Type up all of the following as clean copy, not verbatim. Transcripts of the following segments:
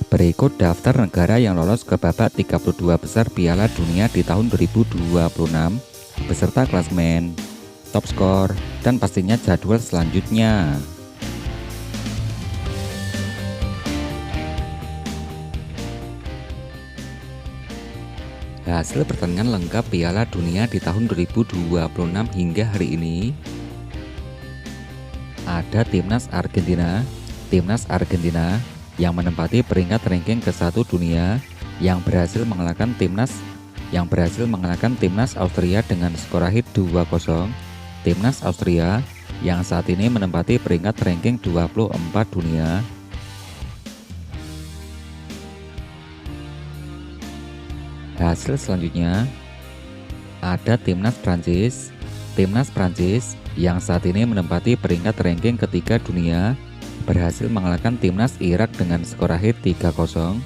Berikut daftar negara yang lolos ke babak 32 besar Piala Dunia di tahun 2026 beserta klasemen, top skor, dan pastinya jadwal selanjutnya. Hasil pertandingan lengkap Piala Dunia di tahun 2026 hingga hari ini. Ada Timnas Argentina yang menempati peringkat ranking ke-1 dunia yang berhasil mengalahkan timnas Austria dengan skor akhir 2-0. Timnas Austria yang saat ini menempati peringkat ranking 24 dunia. Hasil selanjutnya ada Timnas Prancis yang saat ini menempati peringkat ranking ketiga dunia berhasil mengalahkan timnas Irak dengan skor akhir 3-0.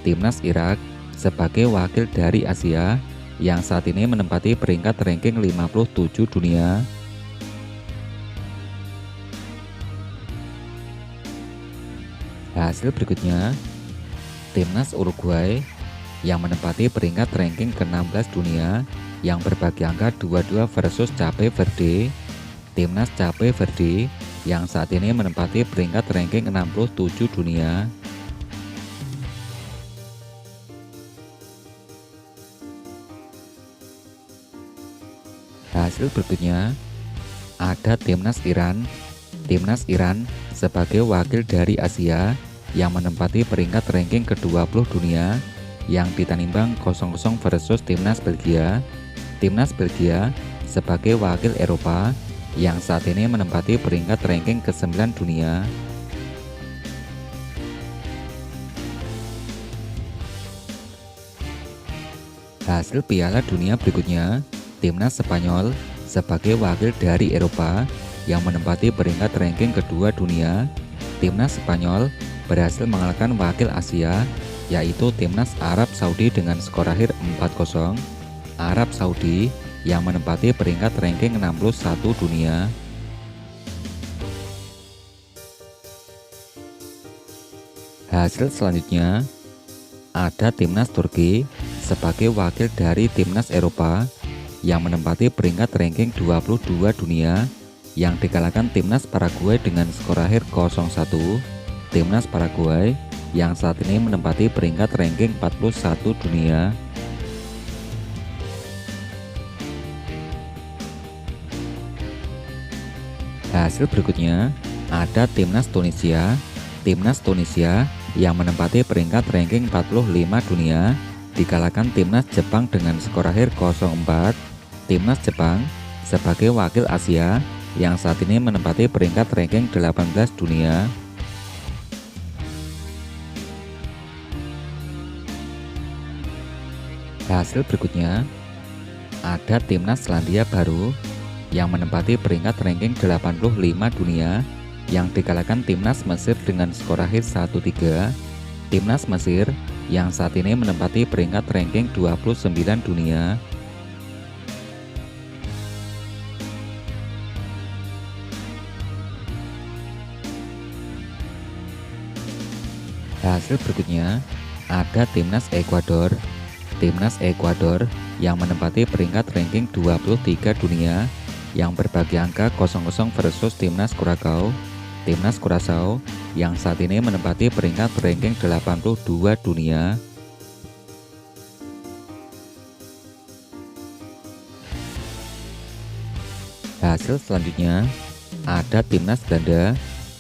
Timnas Irak sebagai wakil dari Asia yang saat ini menempati peringkat ranking 57 dunia. Hasil berikutnya, Timnas Uruguay yang menempati peringkat ranking ke-16 dunia yang berbagi angka 22 versus Cape Verde. Timnas Cape Verde yang saat ini menempati peringkat ranking 67 dunia. Hasil berikutnya ada Timnas Iran sebagai wakil dari Asia yang menempati peringkat ranking ke-20 dunia yang ditanimbang 0-0 versus Timnas Belgia. Timnas Belgia sebagai wakil Eropa yang saat ini menempati peringkat ranking ke-9 dunia. Hasil Piala Dunia berikutnya, Timnas Spanyol sebagai wakil dari Eropa yang menempati peringkat ranking kedua dunia. Timnas Spanyol berhasil mengalahkan wakil Asia yaitu Timnas Arab Saudi dengan skor akhir 4-0. Arab Saudi yang menempati peringkat ranking 61 dunia. Hasil selanjutnya ada Timnas Turki sebagai wakil dari Timnas Eropa yang menempati peringkat ranking 22 dunia yang dikalahkan Timnas Paraguay dengan skor akhir 0-1. Timnas Paraguay yang saat ini menempati peringkat ranking 41 dunia. Hasil berikutnya ada Timnas Tunisia yang menempati peringkat ranking 45 dunia dikalahkan Timnas Jepang dengan skor akhir 0-4. Timnas Jepang sebagai wakil Asia yang saat ini menempati peringkat ranking 18 dunia. Hasil berikutnya ada Timnas Selandia Baru yang menempati peringkat ranking 85 dunia yang dikalahkan Timnas Mesir dengan skor akhir 1-3. Timnas Mesir yang saat ini menempati peringkat ranking 29 dunia. Hasil berikutnya ada Timnas Ekuador yang menempati peringkat ranking 23 dunia yang berbagi angka 0-0 versus Timnas Curaçao. Timnas Curaçao yang saat ini menempati peringkat ranking 82 dunia. Hasil selanjutnya ada Timnas Belanda,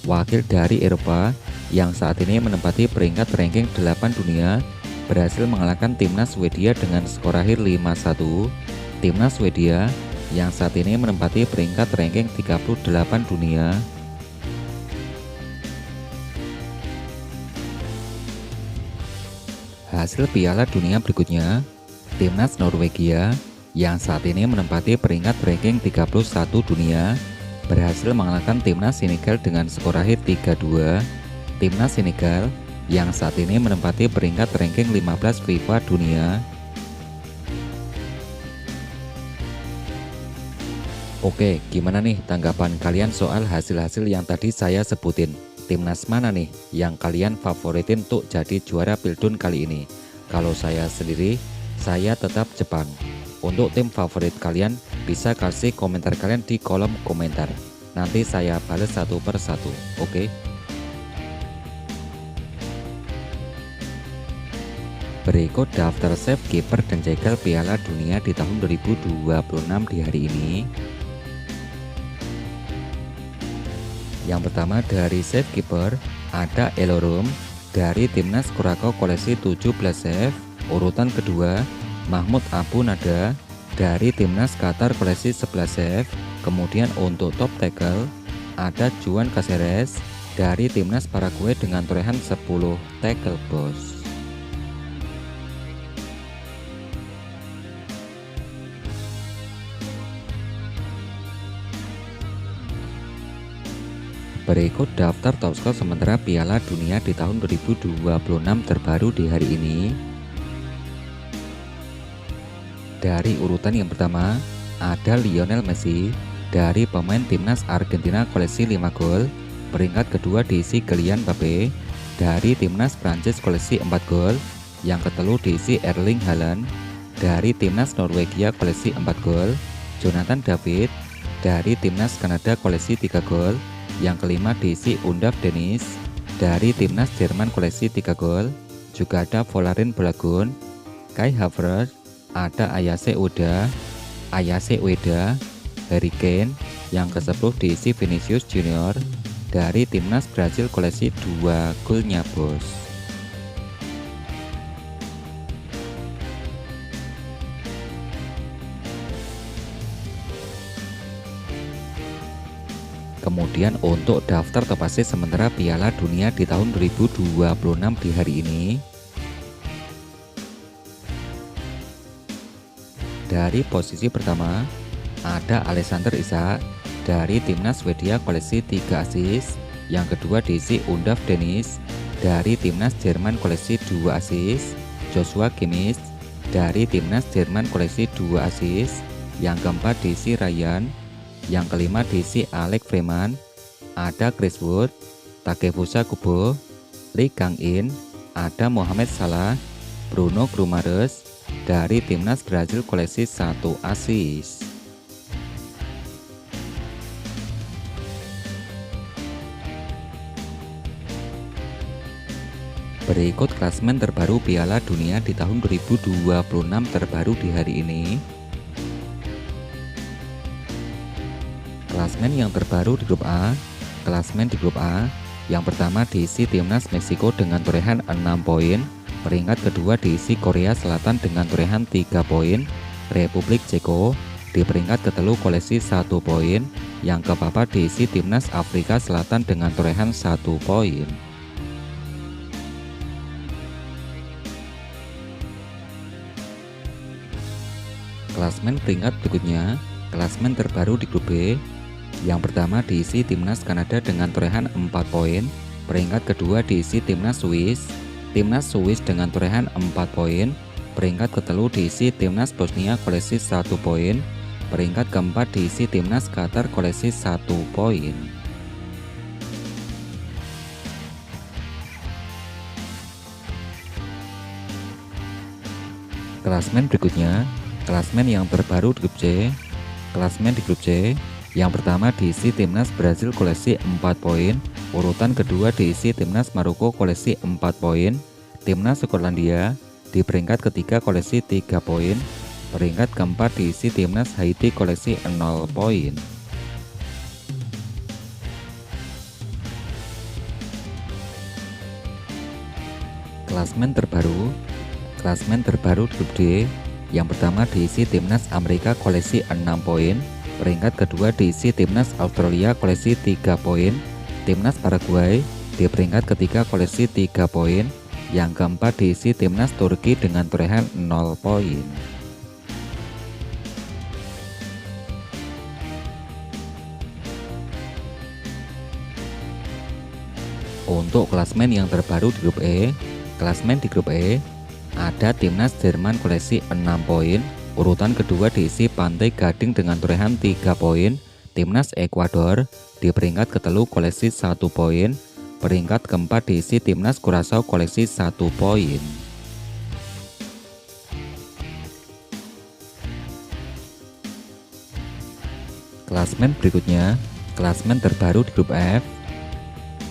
wakil dari Eropa yang saat ini menempati peringkat ranking 8 dunia berhasil mengalahkan Timnas Swedia dengan skor akhir 5-1. Timnas Swedia yang saat ini menempati peringkat ranking 38 dunia. Hasil Piala Dunia berikutnya, Timnas Norwegia yang saat ini menempati peringkat ranking 31 dunia berhasil mengalahkan Timnas Senegal dengan skor akhir 3-2. Timnas Senegal yang saat ini menempati peringkat ranking 15 FIFA dunia. Oke, gimana nih tanggapan kalian soal hasil-hasil yang tadi saya sebutin? Timnas mana nih yang kalian favoritin untuk jadi juara Pildun kali ini? Kalau saya sendiri, saya tetap Jepang. Untuk tim favorit kalian, bisa kasih komentar kalian di kolom komentar. Nanti saya balas satu per satu, oke? Berikut daftar save kiper dan jegal Piala Dunia di tahun 2026 di hari ini. Yang pertama dari save keeper ada Elorum dari Timnas Curacao koleksi 17 save. Urutan kedua Mahmud Abu Nada dari Timnas Qatar koleksi 11 save. Kemudian untuk top tackle ada Juan Caceres dari Timnas Paraguay dengan torehan 10 tackle bos. Berikut daftar top skor sementara Piala Dunia di tahun 2026 terbaru di hari ini. Dari urutan yang pertama, ada Lionel Messi dari pemain Timnas Argentina koleksi 5 gol. Peringkat kedua diisi Kylian Mbappe dari Timnas Prancis koleksi 4 gol. Yang ketelu diisi Erling Haaland dari Timnas Norwegia koleksi 4 gol. Jonathan David dari Timnas Kanada koleksi 3 gol. Yang kelima diisi Undaf Dennis dari Timnas Jerman koleksi 3 gol. Juga ada Volarin Balagun, Kai Havertz, ada Ayase Ueda, Harry Kane. Yang ke-10 diisi Vinicius Junior dari Timnas Brasil koleksi 2 golnya bos. Kemudian untuk daftar top assist sementara Piala Dunia di tahun 2026 di hari ini. Dari posisi pertama ada Alexander Isak dari Timnas Swedia koleksi 3 assist. Yang kedua diisi Undaf Dennis dari Timnas Jerman koleksi 2 assist. Joshua Kimmich dari Timnas Jerman koleksi 2 assist. Yang keempat diisi Ryan. Yang kelima diisi Alex Freeman, ada Chris Wood, Takefusa Kubo, Lee Kang-in, ada Mohamed Salah, Bruno Guimaraes dari Timnas Brasil koleksi 1 assist. Berikut klasemen terbaru Piala Dunia di tahun 2026 terbaru di hari ini. Klasmen yang terbaru di grup A. Klasmen di grup A yang pertama diisi Timnas Meksiko dengan torehan 6 poin. Peringkat kedua diisi Korea Selatan dengan torehan 3 poin. Republik Ceko di peringkat ketelu koleksi 1 poin. Yang keempat diisi Timnas Afrika Selatan dengan torehan 1 poin. Klasmen peringkat berikutnya, klasmen terbaru di grup B. Yang pertama diisi Timnas Kanada dengan torehan 4 poin. Peringkat kedua diisi Timnas Swiss dengan torehan 4 poin. Peringkat ketelu diisi Timnas Bosnia koleksi 1 poin. Peringkat keempat diisi Timnas Qatar koleksi 1 poin. Klasmen berikutnya, klasmen yang terbaru di grup C. Klasmen di grup C yang pertama diisi Timnas Brasil koleksi 4 poin. Urutan kedua diisi Timnas Maroko koleksi 4 poin. Timnas Skotlandia di peringkat ketiga koleksi 3 poin. Peringkat keempat diisi Timnas Haiti koleksi 0 poin. Klasmen terbaru di grup D. Yang pertama diisi Timnas Amerika koleksi 6 poin. Peringkat kedua diisi Timnas Australia koleksi 3 poin. Timnas Paraguay di peringkat ketiga koleksi 3 poin. Yang keempat diisi Timnas Turki dengan torehan 0 poin. Untuk klasmen yang terbaru di grup E. Klasmen di grup E ada Timnas Jerman koleksi 6 poin. Urutan kedua diisi Pantai Gading dengan torehan 3 poin. Timnas Ekuador di peringkat ketelu koleksi 1 poin. Peringkat keempat diisi timnas Curaçao koleksi 1 poin. Klasmen berikutnya, klasmen terbaru di grup F.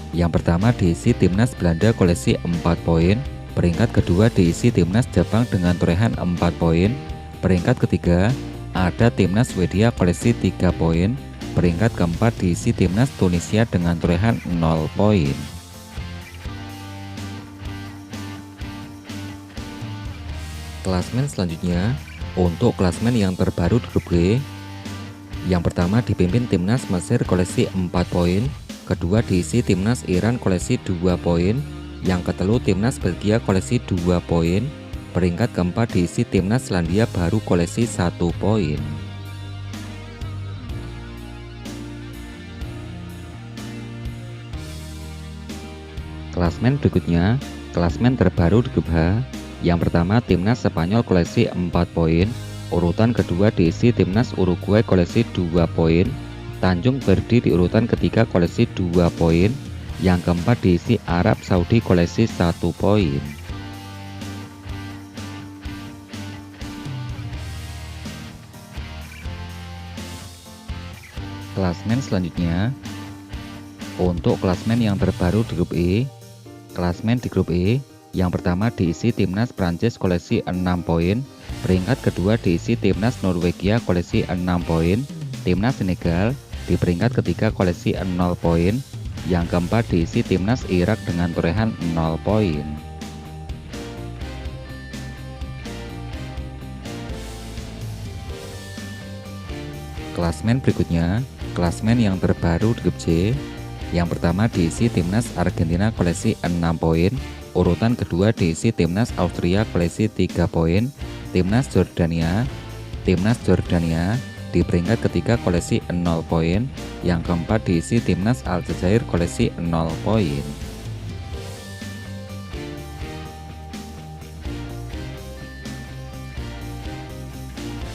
Yang pertama diisi timnas Belanda koleksi 4 poin. Peringkat kedua diisi timnas Jepang dengan torehan 4 poin. Peringkat ketiga ada timnas Swedia koleksi 3 poin. Peringkat keempat diisi timnas Tunisia dengan torehan 0 poin. Klasmen selanjutnya, untuk klasmen yang terbaru di grup G. Yang pertama dipimpin timnas Mesir koleksi 4 poin. Kedua diisi timnas Iran koleksi 2 poin. Yang ketelu timnas Belgia koleksi 2 poin. Peringkat keempat diisi timnas Selandia Baru koleksi 1 poin. Klasmen berikutnya, klasmen terbaru di grup H. Yang pertama timnas Spanyol koleksi 4 poin. Urutan kedua diisi timnas Uruguay koleksi 2 poin. Tanjung Verdi di urutan ketiga koleksi 2 poin. Yang keempat diisi Arab Saudi koleksi 1 poin. Klasmen selanjutnya, untuk klasmen yang terbaru di grup E. Klasmen di grup E, yang pertama diisi timnas Prancis koleksi 6 poin. Peringkat kedua diisi timnas Norwegia koleksi 6 poin. Timnas Senegal di peringkat ketiga koleksi 0 poin. Yang keempat diisi timnas Irak dengan torehan 0 poin. Klasmen berikutnya, klasmen yang terbaru di grup C. Yang pertama diisi timnas Argentina koleksi 6 poin. Urutan kedua diisi timnas Austria koleksi 3 poin. Timnas Jordania di peringkat ketiga koleksi 0 poin. Yang keempat diisi timnas Aljazair koleksi 0 poin.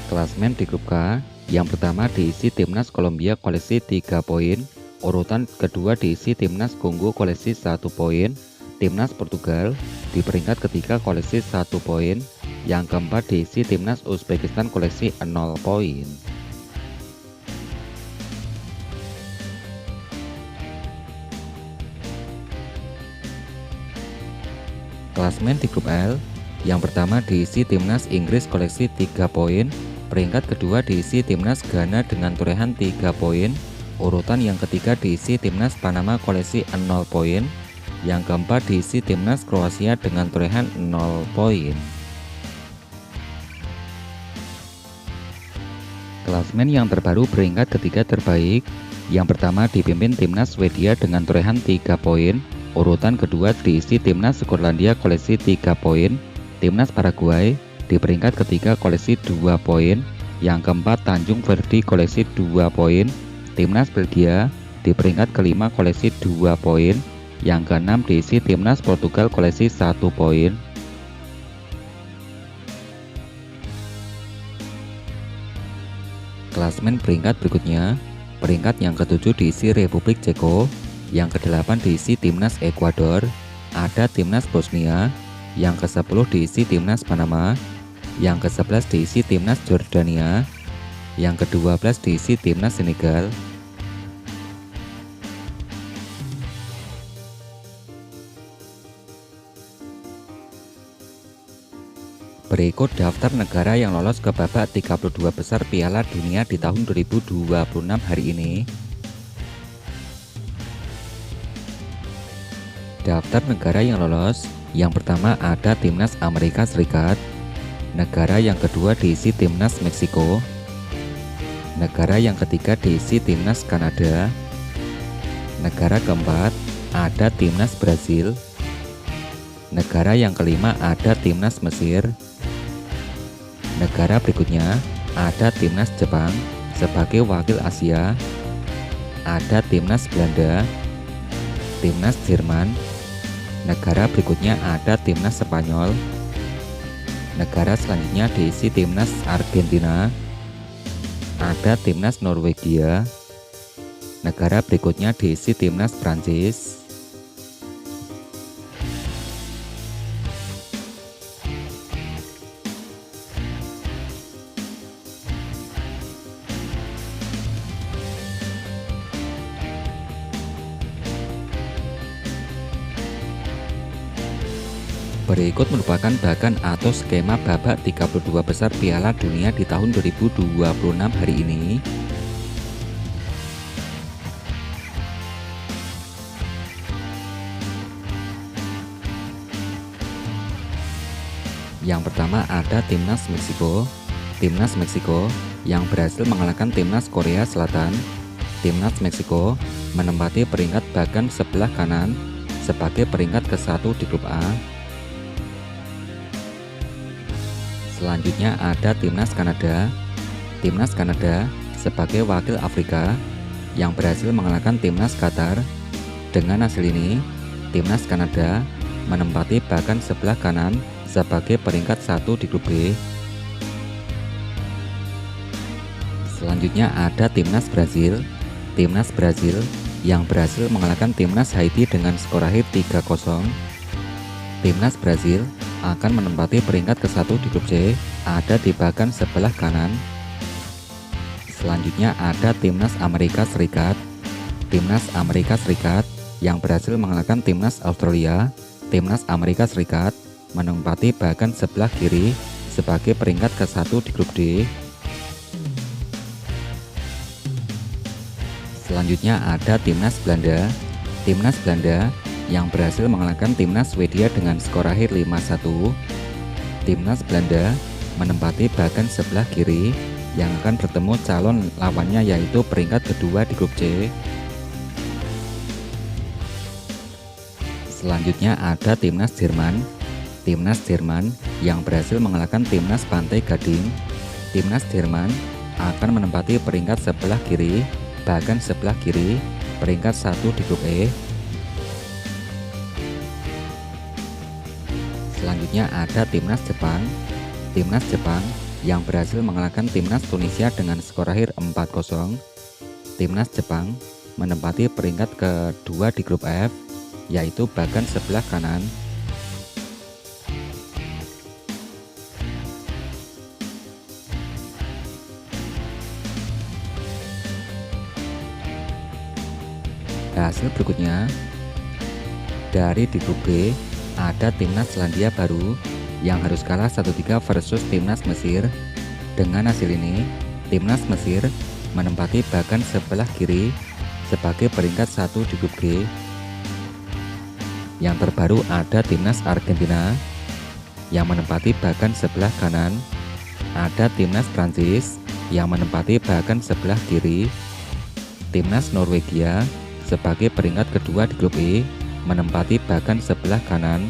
Klasmen di grup K. Yang pertama diisi timnas Kolombia koleksi 3 poin. Urutan kedua diisi timnas Kongo koleksi 1 poin. Timnas Portugal di peringkat ketiga koleksi 1 poin. Yang keempat diisi timnas Uzbekistan koleksi 0 poin. Klasmen di grup L. Yang pertama diisi timnas Inggris koleksi 3 poin. Peringkat kedua diisi timnas Ghana dengan torehan 3 poin. Urutan yang ketiga diisi timnas Panama koleksi 0 poin. Yang keempat diisi timnas Kroasia dengan torehan 0 poin. Klasmen yang terbaru peringkat ketiga terbaik. Yang pertama dipimpin timnas Swedia dengan torehan 3 poin. Urutan kedua diisi timnas Skotlandia koleksi 3 poin. Timnas Paraguay di peringkat ketiga koleksi 2 poin. Yang keempat Tanjung Verdi koleksi 2 poin. Timnas Belgia di peringkat kelima koleksi 2 poin. Yang keenam diisi timnas Portugal koleksi 1 poin. Klasmen peringkat berikutnya, peringkat yang ketujuh diisi Republik Ceko. Yang kedelapan diisi timnas Ekuador. Ada timnas Bosnia. Yang ke-10 diisi timnas Panama. Yang ke-11 diisi timnas Jordania. Yang ke-12 diisi timnas Senegal. Berikut daftar negara yang lolos ke babak 32 besar Piala Dunia di tahun 2026 hari ini. Daftar negara yang lolos. Yang pertama ada timnas Amerika Serikat. Negara yang kedua diisi timnas Meksiko. Negara yang ketiga diisi timnas Kanada. Negara keempat ada timnas Brasil. Negara yang kelima ada timnas Mesir. Negara berikutnya ada timnas Jepang sebagai wakil Asia. Ada timnas Belanda, timnas Jerman. Negara berikutnya ada timnas Spanyol. Negara selanjutnya diisi timnas Argentina. Ada timnas Norwegia. Negara berikutnya diisi timnas Prancis. Berikut merupakan bagan atau skema babak 32 besar Piala Dunia di tahun 2026 hari ini. Yang pertama ada Timnas Meksiko. Timnas Meksiko yang berhasil mengalahkan Timnas Korea Selatan. Timnas Meksiko menempati peringkat bagan sebelah kanan sebagai peringkat ke-1 di grup A. Selanjutnya ada Timnas Kanada. Timnas Kanada sebagai wakil Afrika yang berhasil mengalahkan Timnas Qatar. Dengan hasil ini, Timnas Kanada menempati bagan sebelah kanan sebagai peringkat 1 di grup B. Selanjutnya ada Timnas Brazil. Timnas Brazil yang berhasil mengalahkan Timnas Haiti dengan skor akhir 3-0. Timnas Brazil akan menempati peringkat ke-1 di grup C, ada di bagan sebelah kanan. Selanjutnya ada Timnas Amerika Serikat. Timnas Amerika Serikat yang berhasil mengalahkan Timnas Australia. Timnas Amerika Serikat menempati bagan sebelah kiri sebagai peringkat ke-1 di grup D. Selanjutnya ada Timnas Belanda. Timnas Belanda yang berhasil mengalahkan Timnas Swedia dengan skor akhir 5-1. Timnas Belanda menempati bagan sebelah kiri yang akan bertemu calon lawannya yaitu peringkat kedua di grup C. Selanjutnya ada Timnas Jerman. Timnas Jerman yang berhasil mengalahkan Timnas Pantai Gading. Timnas Jerman akan menempati peringkat sebelah kiri, bagan sebelah kiri, peringkat 1 di grup E. Selanjutnya ada Timnas Jepang. Timnas Jepang yang berhasil mengalahkan Timnas Tunisia dengan skor akhir 4-0. Timnas Jepang menempati peringkat kedua di grup F, yaitu bagan sebelah kanan. Hasil berikutnya dari di grup B ada Timnas Selandia Baru yang harus kalah 1-3 versus Timnas Mesir. Dengan hasil ini, Timnas Mesir menempati bagan sebelah kiri sebagai peringkat 1 di grup G. Yang terbaru ada Timnas Argentina yang menempati bagan sebelah kanan. Ada Timnas Prancis yang menempati bagan sebelah kiri. Timnas Norwegia sebagai peringkat kedua di grup E menempati bagan sebelah kanan.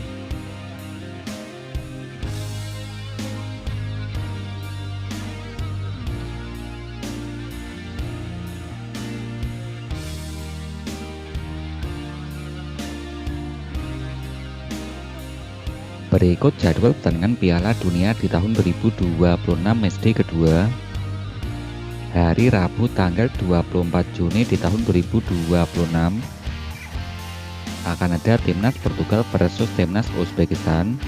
Berikut jadwal pertandingan Piala Dunia di tahun 2026 matchday kedua. Hari Rabu tanggal 24 Juni di tahun 2026 akan ada Timnas Portugal versus Timnas Uzbekistan.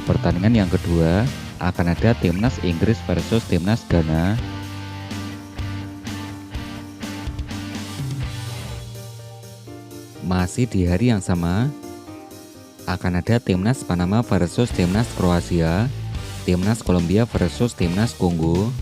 Pertandingan yang kedua akan ada Timnas Inggris versus Timnas Ghana. Masih di hari yang sama akan ada Timnas Panama versus Timnas Kroasia, Timnas Kolombia versus Timnas Kongo.